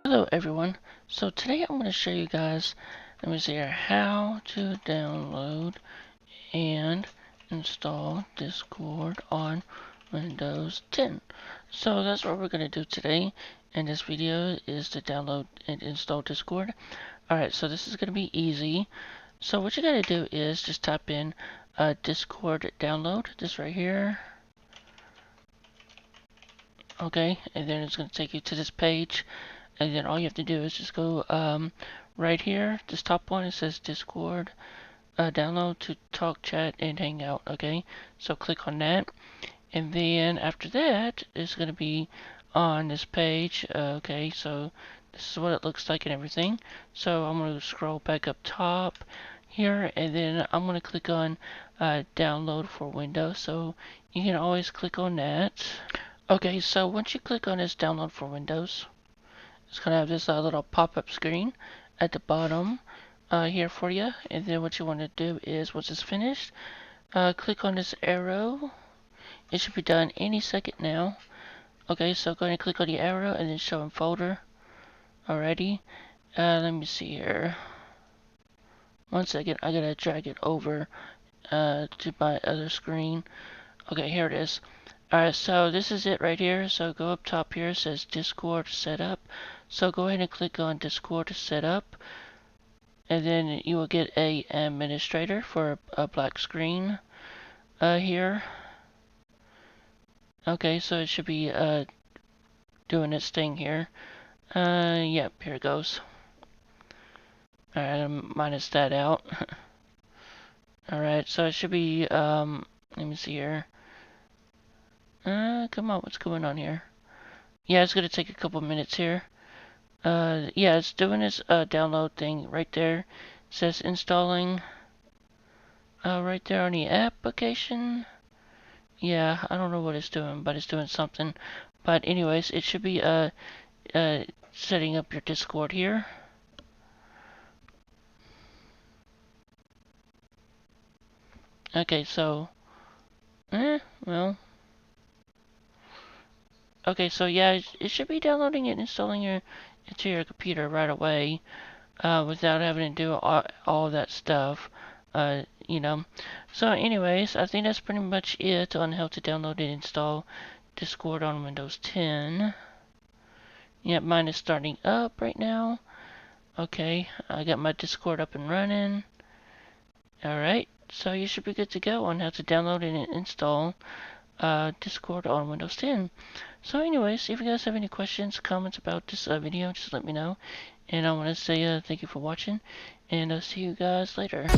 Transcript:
Hello everyone, so today I'm going to show you guys, let me see here, how to download and install Discord on Windows 10. So that's what we're going to do today in this video, is to download and install Discord. Alright, so this is going to be easy. So what you got to do is just type in Discord download, this right here. Okay, and then it's going to take you to this page. And then all you have to do is just go right here, this top one, it says Discord, download to talk, chat, and hang out, okay? So click on that, and then after that, it's going to be on this page, okay? So this is what it looks like and everything. So I'm going to scroll back up top here, and then I'm going to click on download for Windows, so you can always click on that. Okay, so once you click on this download for Windows, it's going to have this little pop-up screen at the bottom here for you. And then what you want to do is, once it's finished, click on this arrow. It should be done any second now. Okay, so go ahead and click on the arrow and then show in folder. Alrighty. Let me see here. One second, I gotta drag it over to my other screen. Okay, here it is. Alright, so this is it right here. So go up top here, it says Discord setup. So go ahead and click on Discord setup. And then you will get a administrator for a black screen here. Okay, so it should be doing its thing here. Yep, here it goes. Alright, minus that out. Alright, so it should be, let me see here. Come on, what's going on here? Yeah, it's gonna take a couple minutes here. Yeah, it's doing its download thing right there. It says installing right there on the application. Yeah, I don't know what it's doing, but it's doing something. But anyways, it should be setting up your Discord here. Okay, so well, okay, so yeah, it should be downloading and installing into your computer right away, without having to do all that stuff, you know. So anyways, I think that's pretty much it on how to download and install Discord on Windows 10. Yep, mine is starting up right now. Okay, I got my Discord up and running. Alright, so you should be good to go on how to download and install Discord on Windows 10. So anyways, if you guys have any questions, comments about this video, just let me know. And I want to say thank you for watching, and I'll see you guys later.